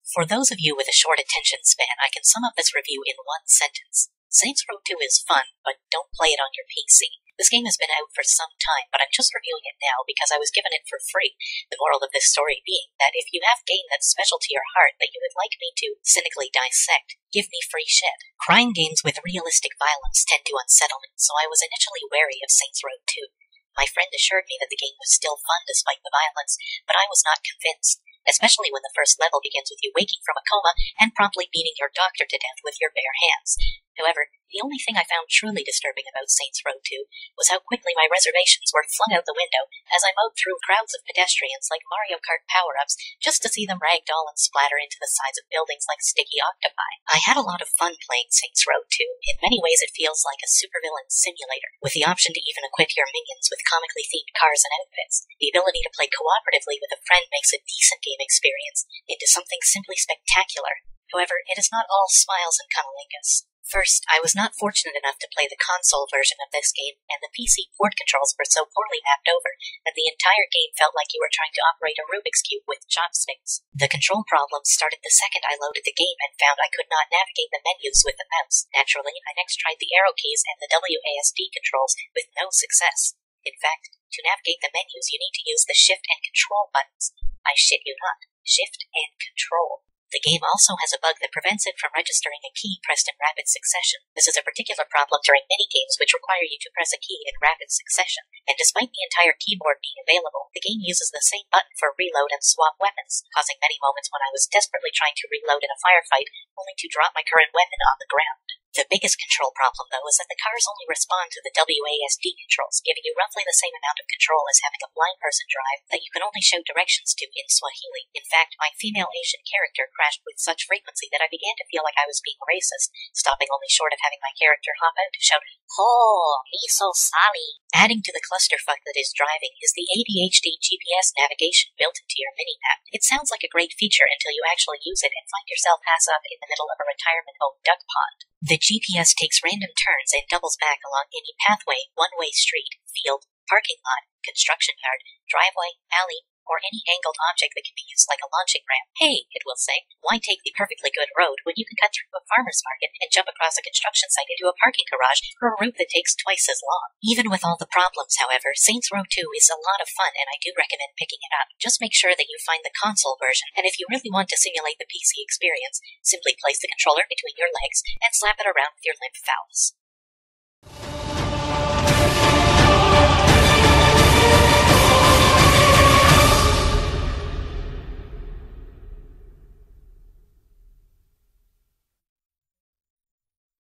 For those of you with a short attention span, I can sum up this review in one sentence. Saints Row 2 is fun, but don't play it on your PC. This game has been out for some time, but I'm just reviewing it now because I was given it for free. The moral of this story being that if you have a game that's special to your heart that you would like me to cynically dissect, give me free shit. Crime games with realistic violence tend to unsettle me, so I was initially wary of Saints Row 2. My friend assured me that the game was still fun despite the violence, but I was not convinced, especially when the first level begins with you waking from a coma and promptly beating your doctor to death with your bare hands. However, the only thing I found truly disturbing about Saints Row 2 was how quickly my reservations were flung out the window as I mowed through crowds of pedestrians like Mario Kart power-ups just to see them ragdoll and splatter into the sides of buildings like sticky octopi. I had a lot of fun playing Saints Row 2. In many ways it feels like a supervillain simulator, with the option to even equip your minions with comically themed cars and outfits. The ability to play cooperatively with a friend makes a decent game experience into something simply spectacular. However, it is not all smiles and cunnilingus. First, I was not fortunate enough to play the console version of this game, and the PC port controls were so poorly mapped over that the entire game felt like you were trying to operate a Rubik's Cube with chopsticks. The control problems started the second I loaded the game and found I could not navigate the menus with the mouse. Naturally, I next tried the arrow keys and the WASD controls with no success. In fact, to navigate the menus, you need to use the Shift and Control buttons. I shit you not. Shift and Control. The game also has a bug that prevents it from registering a key pressed in rapid succession. This is a particular problem during minigames which require you to press a key in rapid succession, and despite the entire keyboard being available, the game uses the same button for reload and swap weapons, causing many moments when I was desperately trying to reload in a firefight, only to drop my current weapon on the ground. The biggest control problem, though, is that the cars only respond to the WASD controls, giving you roughly the same amount of control as having a blind person drive that you can only show directions to in Swahili. In fact, my female Asian character crashed with such frequency that I began to feel like I was being racist, stopping only short of having my character hop out to shout, "Ho, miso sali." Adding to the clusterfuck that is driving is the ADHD GPS navigation built into your minimap. It sounds like a great feature until you actually use it and find yourself ass up in the middle of a retirement home duck pond. The GPS takes random turns and doubles back along any pathway, one-way street, field, parking lot, construction yard, driveway, alley, or any angled object that can be used like a launching ramp. Hey, it will say, why take the perfectly good road when you can cut through a farmer's market and jump across a construction site into a parking garage for a route that takes twice as long? Even with all the problems, however, Saints Row 2 is a lot of fun and I do recommend picking it up. Just make sure that you find the console version, and if you really want to simulate the PC experience, simply place the controller between your legs and slap it around with your limp phallus.